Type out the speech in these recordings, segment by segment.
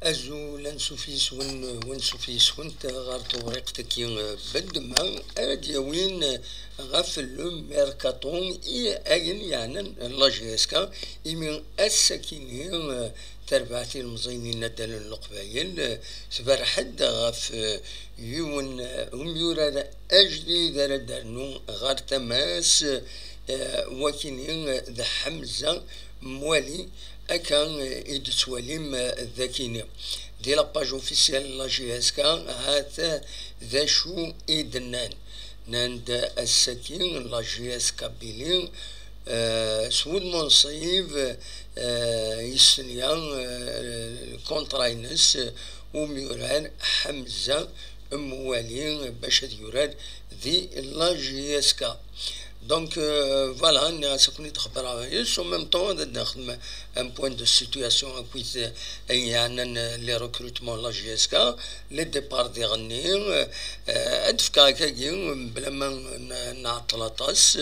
أزول نسوفيس ونسوفيس كنت غار توريقتك بدما أديوين غفل ميركاتون أين يعني لاجيسكا إمين السكينين تربعتي المزينين ندل القبايل سبر حد غف يون هم يورا أجدي دردنو غار تماس وكينين ذا حمزة موالي أكان يدسواليم ذاكيني دي لاباج اوفيسيال لا جي اس كا هاتا ذا شو إيدنان ناند السكين لا جي اس كا بيلين سود منصيب يسنيان كونتراينس وميوران حمزة موالين باش يوراد ذي لا جي اس كا دونك فوالا انا سكوني تخبر عايش و ميم طون نخدم ان بوين دو سيتوياسيون اكويت يعني لي ريكروتمون لا جي اس كا لي ديبار دي غني ادفكا كاكي بلا ما نعطل طاس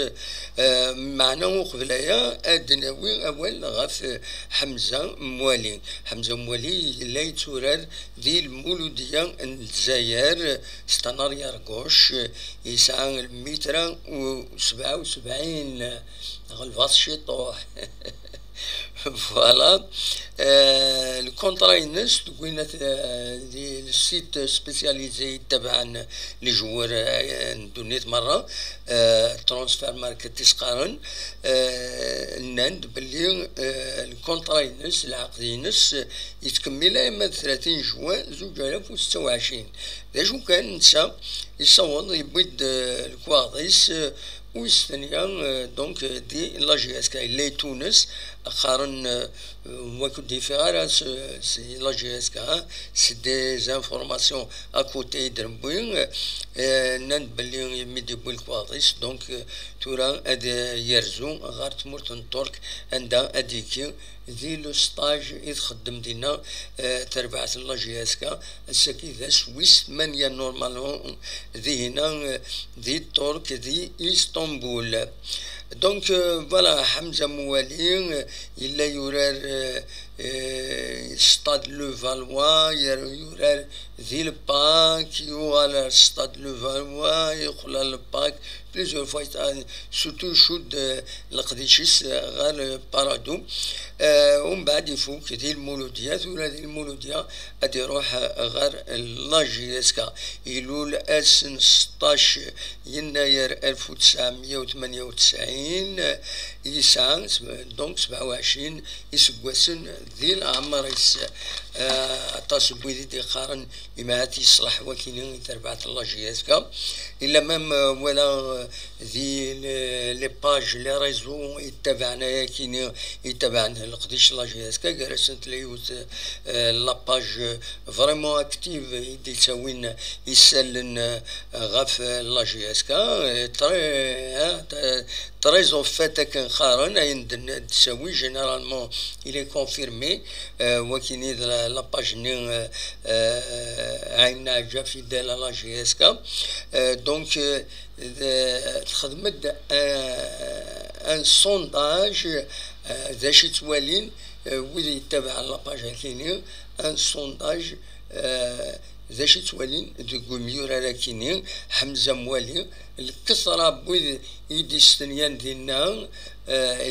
معنا وقبلايا ادناوي اول غف حمزه موالي لا يتورد ذي المولوديه الجزائر ستاناريا ركوش يسعى المتر و77 غلفاس شيطوح فوالا الكونترا ينس دوينا دي السيت سبيسياليزي تبعا لي جوار دونيت مره ترانسفير ماركت تسقارن ناند باللي الكونترا ينس العقد ينس يتكمل اما 30 جوان 2026 ذا شو كان نسى يصوت يبيد الكواغيس ويستنيا دونك دي لا جي اس كاي لي تونس قارن وكو ديفيرانس سي لا جي اس كا سي دي زانفورماسيون ا كوتي دربوين نان بلي يمدي بالكواطيس دونك تورا اد يرزو غار تمرتن ترك عندها اديكي ذي لو ستاج يتخدم دينا تربعت لا جي اس كا السكي ذا سويس مانيا نورمالمون ذي هنا ذي ترك ذي اسطنبول دونك فوالا حمزه موالي الا يورار ستاد لو فالوا يورار ذي الباك يوغال ستاد لو فالوا يقول الباك بليزيور فوا سورتو شود القديشيس غير بارادو ومن بعد يفوق ذي المولوديات ولا ذي المولودية غادي يروح غير لا جي اس كا يلول اسن 16 يناير 1998 يسعى دونك 27 يسقسن ذي الأعمار عطاس بويدي دي قارن إماتي يصلح وكينين تربعت الله جي اس كا إلا مام ولا ذي لي باج لي ريزو يتبعنا كينين يتبعنا القديش لا جي اس كا جالسين تلايوت لاباج فريمون اكتيف يدي تساوين يسالن غاف لا جي اس كا تريز اون فات كان خارن عند تساوي جينيرالمون الي كونفيرمي وكيني لاباج ني عينا جا في دال لا جي اس كا دونك خدمت ان سونداج ذا شي توالين ويلي يتبع لاباج هاكيني ان سونداج ذا شي توالين تقول ميورا راكيني حمزه موالي الكثره بوذ يدي السنيان ديالنا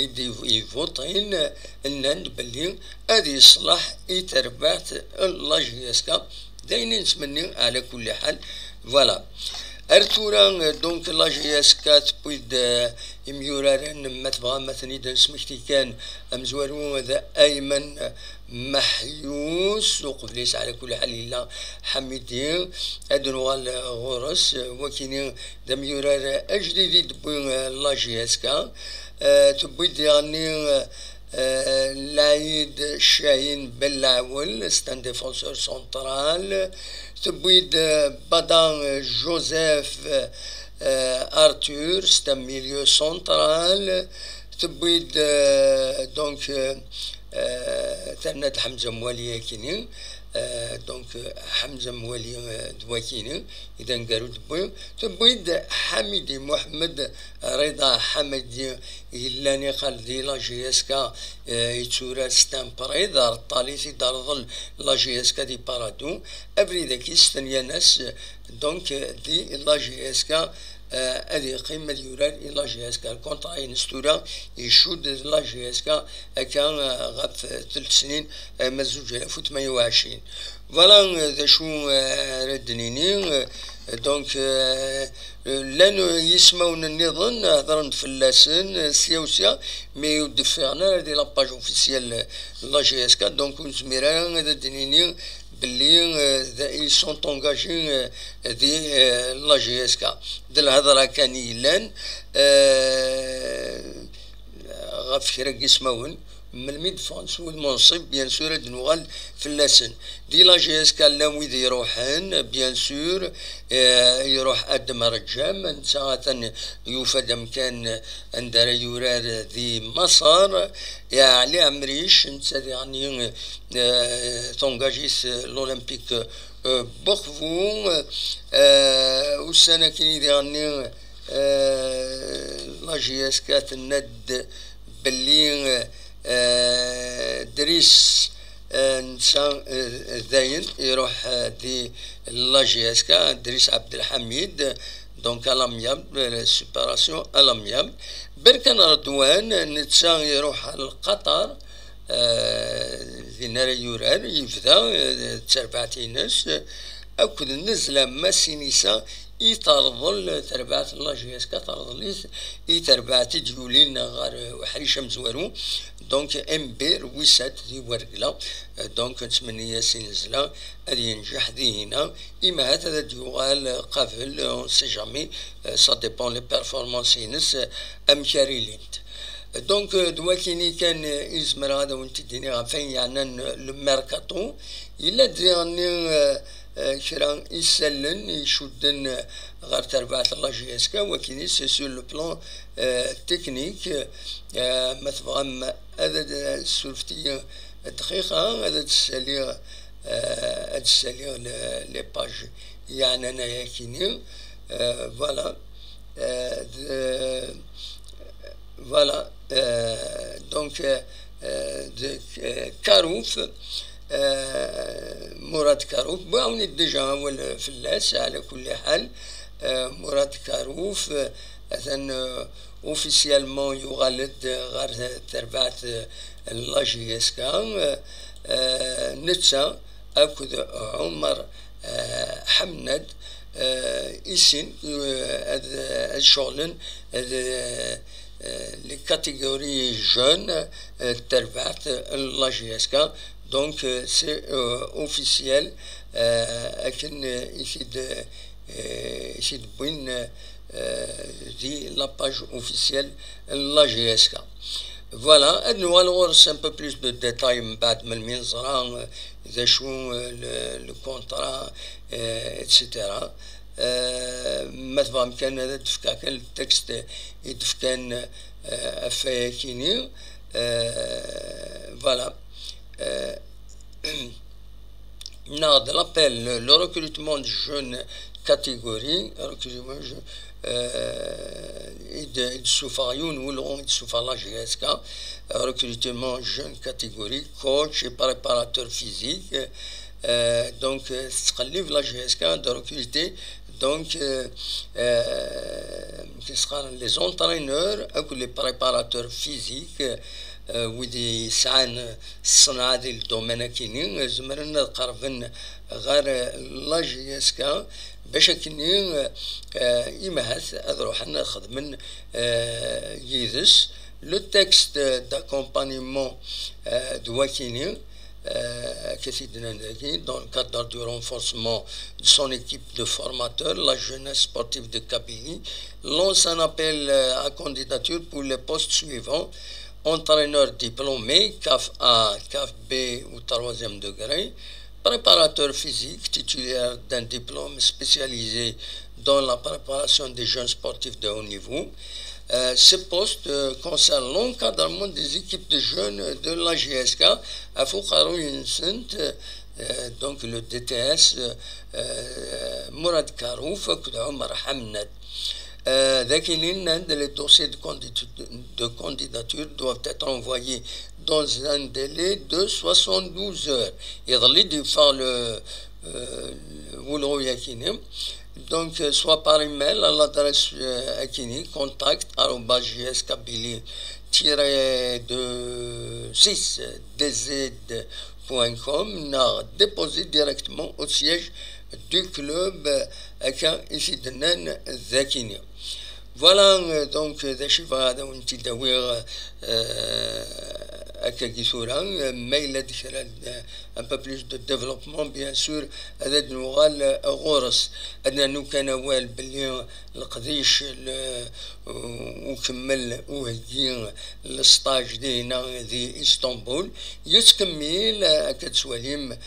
يدي يفوتين الناند بلي هذه يصلح يتربعت لا جي اس كا داين نتمنى على كل حال فوالا ارتورا دونك لا جي اس كا تبويد يميورارن ما تبغى مثلا اذا سمحتي كان مزوارو هذا ايمن محيوس وقبليس على كل حال الا حميدين ادنوال غورس وكينين دميورار اجديدي دبوين لا جي اس كا تبويد يعني العيد شاهين بلعول ستان ديفونسور سنترال تبويد بدان جوزيف ارتور ستان ميليو سنترال تبويد دونك ترنات حمزة موالي كيني دونك حمزة موالي دواكيني إذا قالوا تبويد حميدي محمد رضا حمدي إلاني قال دي لا جي اس كا يتسورا ستان بريد الطاليسي دار ظل لا جي اس كا دي بارادو أبري ذاك يستنيا ناس دونك دي لا جي اس كا هذه قيمة يورال إلا جي اس كا الكونترا ينستورا يشود لا جي اس كا كان غف 3 سنين مزوج 1820 فوالا ذا شو ردنيني دونك لانو يسمون النظام هضرن في سياوسيا مي يدفعنا هذه لاباج اوفيسيال لا جي اس كا دونك نزميرا هذا دنيني باللي ils sont engagés دي لا جي اس كا د الهضره كان يلان غف كرا يسمون من الميدفونس والمنصب بيان سور دنوغال في اللسن دي لا جي اس كا لام ويد يروحن بيان سور يروح ادم رجام ساعة يوفد مكان اندر يورار ذي مصر يعني عمريش نتا يعني تونجاجيس الاولمبيك بوخفو والسنة كيني يعني لا جي اس كا تند باللي دريس انسان ذاين يروح دي لا جي اس كا دريس عبد الحميد دونك الامياب سيباراسيون الامياب بركان رضوان نتسا يروح لقطر في نار يورال يفدا تربعتينس اكد نزله ماسينيسا يترضل تربعت الله جي اس كا ترضليس يتربعت ديولين غار وحريشه مزوارو دونك امبير ويسات دي ورقلا دونك نتمنى سينزلا غادي ينجح دي هنا اما هذا ديوغال قافل سي جامي سا ديبون لي بيرفورمانس ينس ام كاريلينت دونك دواكيني كان يزمر هذا وانت ديني غافين يعني الميركاتو الا دياني كرا يسلن يشدن غير تربعت الله جي اس كا ولكن سي سور لو بلان تكنيك مثلا هذا السلفتية دقيقة هذا تسالي لي باج يعني انا ياكيني فوالا فوالا دونك كاروف مراد كاروف باوني ديجا هو الفلاس على كل حال مراد كاروف اذن اوفيسيالمون يغالد غير تربعت لا جي اس كا نتسا اكد عمر حمد اسن الشغلن لي كاتيجوري جون تربعت لا جي اس كا دونك سي اوفيسيال لكن يفيد بوين دي لاباج اوفيسيال لا جي اس كا فوالا ادنو الغورس ان بو بلوس دو ديتاي من بعد من المنظرة اذا شو لو كونترا اتسيتيرا مثلا كان هذا دفكا كان التكست يدفكان افاكيني فوالا ناض l'appel le recrutement de jeunes catégories recrutement يدسوفايون ولون يدسوفا لا جي اس كا recrutement jeune catégorie coach et préparateur physique donc تقلب لا جي اس كا de recruter donc les entraîneurs ou les préparateurs physiques ودي يسعان الصناعة ديال الدومين كاينين زمرنا قربن غير لا جي اس كا باش كاينين يمهث اروح ناخذ من يدس لو تكست داكومبانيمون دوا كاينين كسيدنا نداكي dans le cadre du renforcement de son équipe de formateurs, la jeunesse sportive de Kabylie lance un appel à candidature pour les postes suivants: entraîneur diplômé, CAF A, CAF B ou 3e degré, préparateur physique titulaire d'un diplôme spécialisé dans la préparation des jeunes sportifs de haut niveau, Ce poste concerne l'encadrement des équipes de jeunes de la GSK à Foukharo Yunsent, donc le DTS Mourad Karouf Omar Hamnad. Les dossiers de candidature doivent être envoyés dans un délai de 72 heures. Il faire le donc soit par email à l'adresse akini contact@gsk6dz.com n'a déposé directement au siège du club ici de Nan Zakini. Voilà donc des chiffres à un peu plus de développement bien sûr هذا نوغال غورس أدنا نو كان وال بلي القديش وكمل وهجين الستاج دينا ذي اسطنبول يتكمل كتسواليم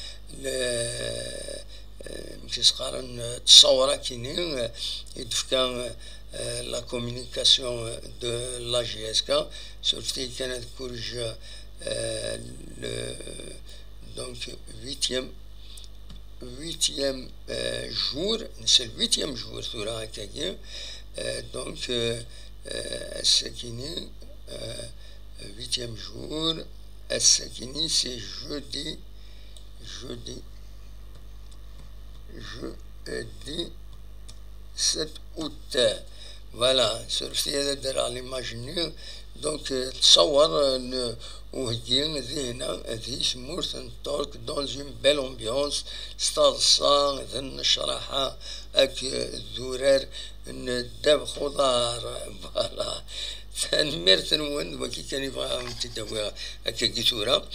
مكيس قارن تصورا كينين يدفكا la communication de la GSK, sauf qu'il y a donc huitième jour, c'est le 8e jour sur la Akagien, donc Sakini, 8e jour, Sakini c'est jeudi 7 août. Voilà, sur l'imaginaire, donc تصور وهجين ذهنا ذي سمورث نطورك dans une belle ambiance استرسا ذن الشراحة اك الذرار نداب خضار فوالا تنمير نون وكي كان يبغى تداوي هكا كيتورا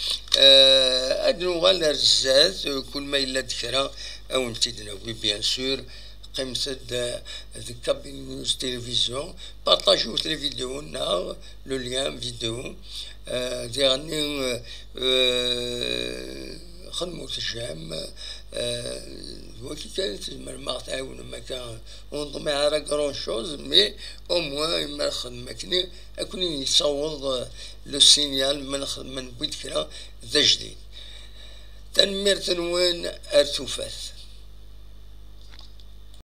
ادنو غالا رزاز كل ما الا ذكرى او نتدناوي بيان سور قيمة كابين نيوز تلفزيون بارطاجيو لي فيديو لو ليان فيديو ديغني خدمو تجام وكي كانت ما تعاون ما كان ونضمي على كرون شوز مي او موان ما خدمة كني اكون يصوض لو سينيال من بيت كرا ذا جديد تنمير تنوين ارتوفاث